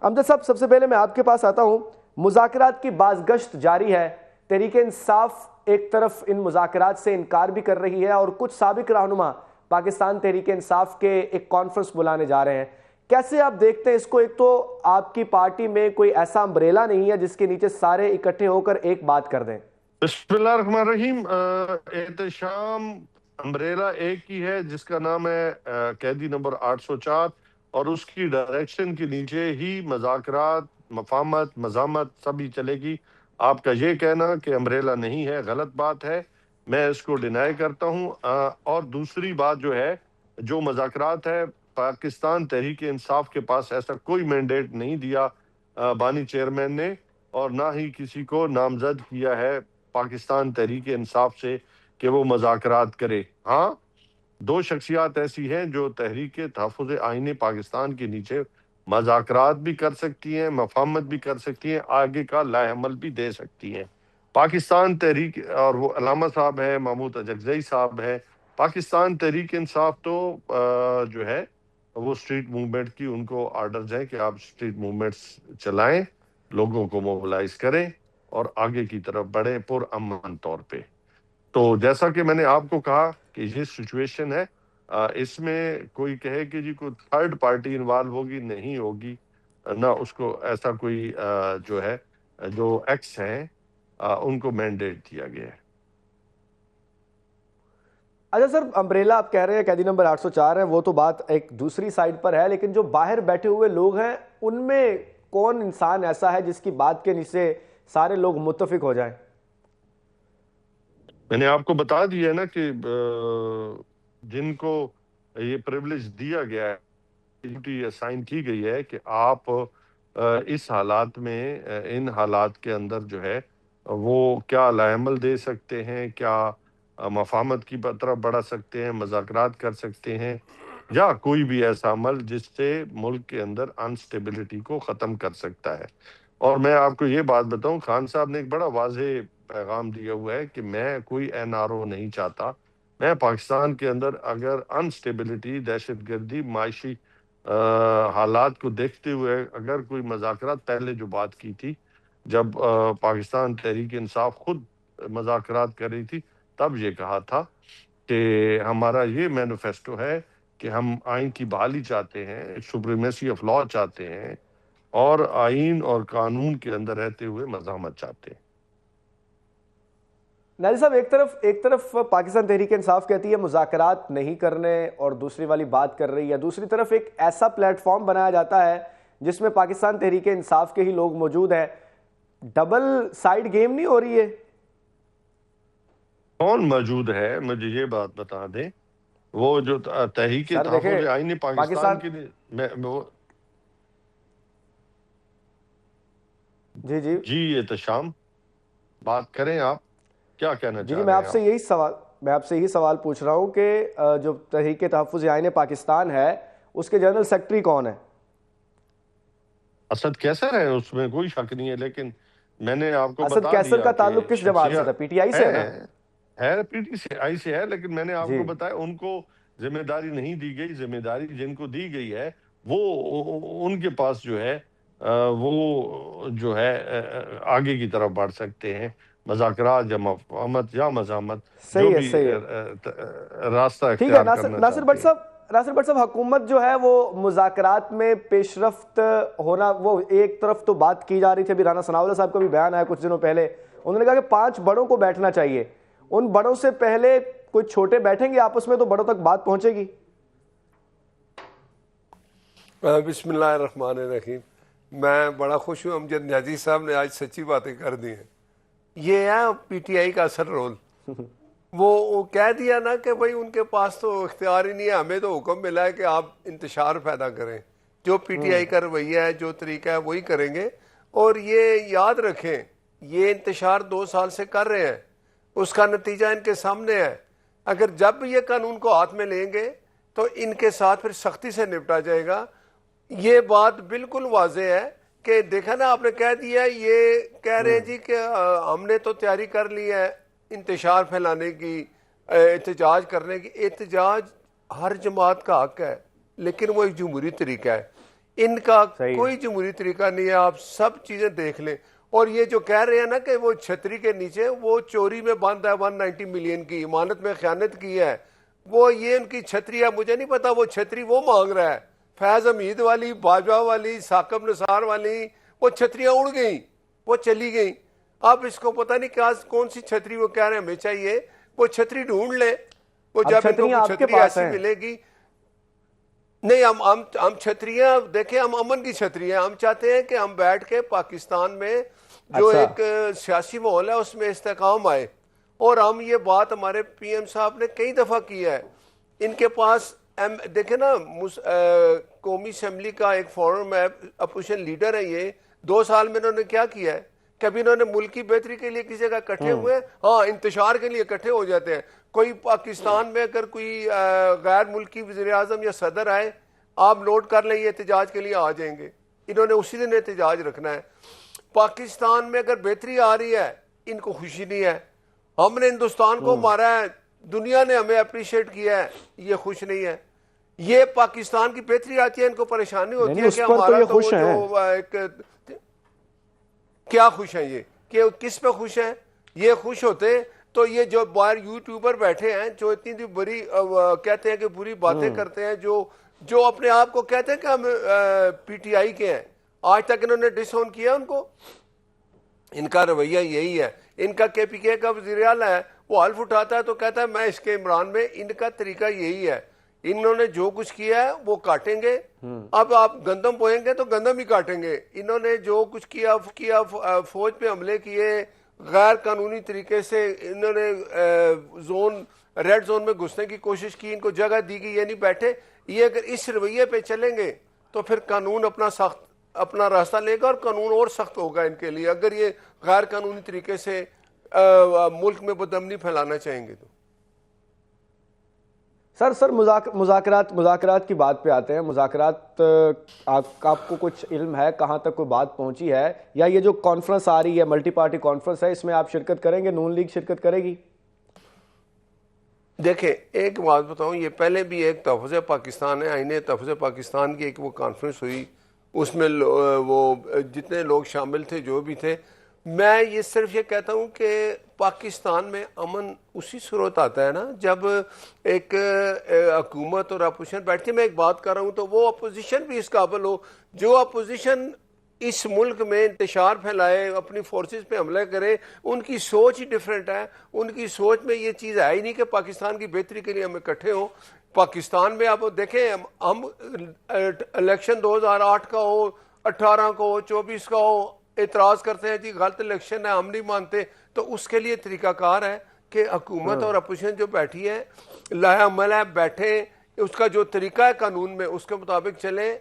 امجد صاحب سب سے پہلے میں آپ کے پاس آتا ہوں، مذاکرات کی بازگشت جاری ہے، تحریک انصاف ایک طرف ان مذاکرات سے انکار بھی کر رہی ہے اور کچھ سابق رہنما پاکستان تحریک انصاف کے ایک کانفرنس بلانے جا رہے ہیں، کیسے آپ دیکھتے ہیں اس کو؟ ایک تو آپ کی پارٹی میں کوئی ایسا امبریلا نہیں ہے جس کے نیچے سارے اکٹھے ہو کر ایک بات کر دیں۔ بسم اللہ الرحمن الرحیم۔ احتشام امبریلا ایک ہی ہے جس کا نام ہے قیدی نمبر 804، اور اس کی ڈائریکشن کے نیچے ہی مذاکرات، مفاہمت، مزاحمت سبھی چلے گی۔ آپ کا یہ کہنا کہ امبریلا نہیں ہے غلط بات ہے، میں اس کو ڈینائی کرتا ہوں۔ اور دوسری بات جو ہے، جو مذاکرات ہے، پاکستان تحریک انصاف کے پاس ایسا کوئی مینڈیٹ نہیں دیا بانی چیئرمین نے، اور نہ ہی کسی کو نامزد کیا ہے پاکستان تحریک انصاف سے کہ وہ مذاکرات کرے۔ ہاں، دو شخصیات ایسی ہیں جو تحریک تحفظ آئین پاکستان کے نیچے مذاکرات بھی کر سکتی ہیں، مفاہمت بھی کر سکتی ہیں، آگے کا لائحہ عمل بھی دے سکتی ہیں۔ پاکستان تحریک، اور وہ علامہ صاحب ہیں، محمود اجگزئی صاحب ہیں۔ پاکستان تحریک انصاف تو جو ہے وہ اسٹریٹ موومنٹ کی، ان کو آرڈرز ہیں کہ آپ اسٹریٹ موومنٹس چلائیں، لوگوں کو موبلائز کریں اور آگے کی طرف بڑھیں پر امن طور پہ۔ تو جیسا کہ میں نے آپ کو کہا کہ یہ سچویشن ہے، اس میں کوئی کہے کہ جی کوئی تھرڈ پارٹی انوالو ہوگی، نہیں ہوگی، نہ اس کو ایسا کوئی جو ہے، جو ایکس ہیں ان کو مینڈیٹ دیا گیا ہے۔ اچھا سر، امبریلا آپ کہہ رہے ہیں قیدی نمبر 804 ہے، وہ تو بات ایک دوسری سائڈ پر ہے، لیکن جو باہر بیٹھے ہوئے لوگ ہیں ان میں کون انسان ایسا ہے جس کی بات کے نیچے سارے لوگ متفق ہو جائیں؟ میں نے آپ کو بتا دیا ہے نا کہ جن کو یہ پریولیج دیا گیا ہے، ڈیوٹی اسائن کی گئی ہے کہ آپ اس حالات میں، ان حالات کے اندر جو ہے وہ کیا لائحہ عمل دے سکتے ہیں، کیا مفاہمت کی طرف بڑھا سکتے ہیں، مذاکرات کر سکتے ہیں، یا کوئی بھی ایسا عمل جس سے ملک کے اندر انسٹیبلٹی کو ختم کر سکتا ہے۔ اور میں آپ کو یہ بات بتاؤں، خان صاحب نے ایک بڑا واضح پیغام دیا ہوا ہے کہ میں کوئی این آر او نہیں چاہتا۔ میں پاکستان کے اندر اگر انسٹیبلٹی، دہشت گردی، معاشی حالات کو دیکھتے ہوئے اگر کوئی مذاکرات، پہلے جو بات کی تھی جب پاکستان تحریک انصاف خود مذاکرات کر رہی تھی، تب یہ کہا تھا کہ ہمارا یہ مینیفیسٹو ہے کہ ہم آئین کی بحالی چاہتے ہیں، سپریمیسی آف لا چاہتے ہیں، اور آئین اور قانون کے اندر رہتے ہوئے مزاحمت چاہتے ہیں۔ ناظر صاحب، ایک طرف پاکستان تحریک انصاف کہتی ہے مذاکرات نہیں کرنے اور دوسری والی بات کر رہی ہے، دوسری طرف ایک ایسا پلیٹ فارم بنایا جاتا ہے جس میں پاکستان تحریک انصاف کے ہی لوگ موجود ہیں، ڈبل سائیڈ گیم نہیں ہو رہی ہے؟ کون موجود ہے مجھے یہ بات بتا دیں؟ وہ جو تحریک سر دیکھیں، تحفظ آئین پاکستان کے لیے جی احتشام بات کریں، آپ کیا کہنا چاہ میں رہے ہیں؟ آپ سے یہی سوال پوچھ رہا ہوں کہ جو تحریک تحفظ آئین پاکستان ہے اس کے جنرل سیکرٹری کون ہے؟ اسد کیسر ہے، اس میں کوئی شک نہیں ہے، لیکن میں نے آپ کو اسد بتا کیسر دیا کا کہ تعلق کس جماعت سے تھا؟ شخصیت پی ٹی آئی سے ہے نا؟ ہے پی ٹی آئی سے ہے، لیکن میں نے آپ جی کو بتایا ان کو ذمہ داری نہیں دی گئی۔ ذمہ داری جن کو دی گئی ہے وہ ان کے پاس جو ہے وہ جو ہے آگے کی طرف بڑھ سکتے ہیں، مذاکرات یا مفاہمت یا مزاحمت، جو بھی صحیح ہے راستہ ٹھیک ہے۔ اختیار کرنا ناصر بٹ چاہتے ہیں۔ صاحب، حکومت جو ہے وہ مذاکرات میں پیش رفت ہونا، وہ ایک طرف تو بات کی جا رہی تھی، ابھی رانا ثناء اللہ صاحب کا بھی بیان آیا کچھ دنوں پہلے، انہوں نے کہا کہ 5 بڑوں کو بیٹھنا چاہیے، ان بڑوں سے پہلے کوئی چھوٹے بیٹھیں گے آپس میں تو بڑوں تک بات پہنچے گی۔ بسم اللہ الرحمن الرحیم۔ میں بڑا خوش ہوں، امجد نیازی صاحب نے آج سچی باتیں کر دی ہیں۔ یہ ہے پی ٹی آئی کا اصل رول۔ وہ کہہ دیا نا کہ بھائی ان کے پاس تو اختیار ہی نہیں ہے، ہمیں تو حکم ملا ہے کہ آپ انتشار پیدا کریں، جو پی ٹی آئی کا رویہ ہے، جو طریقہ ہے وہی کریں گے۔ اور یہ یاد رکھیں، یہ انتشار 2 سال سے کر رہے ہیں، اس کا نتیجہ ان کے سامنے ہے۔ اگر جب یہ قانون کو ہاتھ میں لیں گے تو ان کے ساتھ پھر سختی سے نپٹا جائے گا۔ یہ بات بالکل واضح ہے کہ دیکھا نا، آپ نے کہہ دیا، یہ کہہ رہے ہیں جی کہ ہم نے تو تیاری کر لی ہے انتشار پھیلانے کی، احتجاج کرنے کی۔ احتجاج ہر جماعت کا حق ہے، لیکن وہ ایک جمہوری طریقہ ہے۔ ان کا صحیح ہے۔ کوئی جمہوری طریقہ نہیں ہے، آپ سب چیزیں دیکھ لیں۔ اور یہ جو کہہ رہے ہیں نا کہ وہ چھتری کے نیچے وہ چوری میں بند ہے 190 ملین کی، امانت میں خیانت کی ہے، وہ یہ ان کی چھتری ہے، مجھے نہیں پتا وہ چھتری وہ مانگ رہا ہے، فیض حمید والی، باجوہ والی، ثاقب نثار والی، وہ چھتریاں اڑ گئیں، وہ چلی گئیں۔ اب اس کو پتہ نہیں کیا کون سی چھتری وہ کہہ رہے ہیں ہمیں چاہیے، وہ چھتری ڈھونڈ لیں، وہ اب جب ان کو چھتریاں کوئی آپ کے چھتری پاس ایسی ہیں؟ ملے گی۔ نہیں، ہم چھتریاں دیکھیں، ہم امن کی چھتریاں، ہم چاہتے ہیں کہ ہم بیٹھ کے پاکستان میں جو اچھا۔ ایک سیاسی ماحول ہے اس میں استحکام آئے، اور ہم یہ بات ہمارے پی ایم صاحب نے کئی دفعہ کی ہے۔ ان کے پاس دیکھیں نا، قومی اسمبلی کا ایک فورم ہے، اپوزیشن لیڈر ہے، یہ 2 سال میں انہوں نے کیا کیا ہے؟ کبھی انہوں نے ملک کی بہتری کے لیے کسی جگہ اکٹھے ہوئے ہیں؟ ہاں، انتشار کے لیے اکٹھے ہو جاتے ہیں۔ کوئی پاکستان میں اگر کوئی غیر ملکی وزیر اعظم یا صدر آئے، آپ نوٹ کر لیں، یہ احتجاج کے لیے آ جائیں گے، انہوں نے اسی دن احتجاج رکھنا ہے۔ پاکستان میں اگر بہتری آ رہی ہے، ان کو خوشی نہیں ہے۔ ہم نے ہندوستان کو مارا ہے، دنیا نے ہمیں اپریشیٹ کیا ہے، یہ خوش نہیں ہے۔ یہ پاکستان کی بہتری آتی ہے، ان کو پریشانی ہوتی ہے اس کہ پر تو ہمارا یہ تو خوش وہ ہیں۔ جو ایک کیا خوش ہیں یہ، کہ کس پہ خوش ہیں؟ یہ خوش ہوتے تو یہ جو باہر یوٹیوبر بیٹھے ہیں جو اتنی بری کہتے ہیں کہ بری باتیں کرتے ہیں، جو اپنے آپ کو کہتے ہیں کہ ہم پی ٹی آئی کے ہیں، آج تک انہوں نے ڈس آن کیا ان کو؟ ان کا رویہ یہی ہے۔ ان کا کے پی کے کا وزیر اعلیٰ ہے، وہ حلف اٹھاتا ہے تو کہتا ہے میں اس کے عمران میں، ان کا طریقہ یہی ہے، انہوں نے جو کچھ کیا ہے وہ کاٹیں گے۔ اب آپ گندم بوئیں گے تو گندم ہی کاٹیں گے۔ انہوں نے جو کچھ کیا فوج پہ حملے کیے، غیر قانونی طریقے سے انہوں نے ریڈ زون میں گھسنے کی کوشش کی، ان کو جگہ دی گئی، یہ نہیں بیٹھے۔ یہ اگر اس رویے پہ چلیں گے تو پھر قانون اپنا راستہ لے گا، اور قانون اور سخت ہوگا ان کے لیے، اگر یہ غیر قانونی طریقے سے ملک میں بدامنی پھیلانا چاہیں گے تو۔ سر مذاکرات کی بات پہ آتے ہیں۔ مذاکرات آپ کو کچھ علم ہے کہاں تک کوئی بات پہنچی ہے، یا یہ جو کانفرنس آ رہی ہے، ملٹی پارٹی کانفرنس ہے، اس میں آپ شرکت کریں گے؟ نون لیگ شرکت کرے گی؟ دیکھیں، ایک بات بتاؤں، یہ پہلے بھی ایک تحفظ پاکستان ہے، آئین تحفظ پاکستان کی ایک وہ کانفرنس ہوئی، اس میں وہ جتنے لوگ شامل تھے، جو بھی تھے، میں یہ صرف یہ کہتا ہوں کہ پاکستان میں امن اسی صورت آتا ہے نا جب ایک حکومت اور اپوزیشن بیٹھتی ہے۔ میں ایک بات کر رہا ہوں تو وہ اپوزیشن بھی اس قابل ہو، جو اپوزیشن اس ملک میں انتشار پھیلائے، اپنی فورسز پہ حملہ کرے، ان کی سوچ ہی ڈیفرنٹ ہے۔ ان کی سوچ میں یہ چیز ہے ہی نہیں کہ پاکستان کی بہتری کے لیے ہم اکٹھے ہوں۔ پاکستان میں آپ دیکھیں، ہم الیکشن 2008 کا ہو، 18 کا ہو، 24 کا ہو، اعتراض کرتے ہیں جی غلط الیکشن ہے، ہم نہیں مانتے، تو اس کے لیے طریقہ کار ہے کہ حکومت اور اپوزیشن جو بیٹھی ہے، لایا عمل ہے، بیٹھے، اس کا جو طریقہ ہے قانون میں اس کے مطابق چلیں،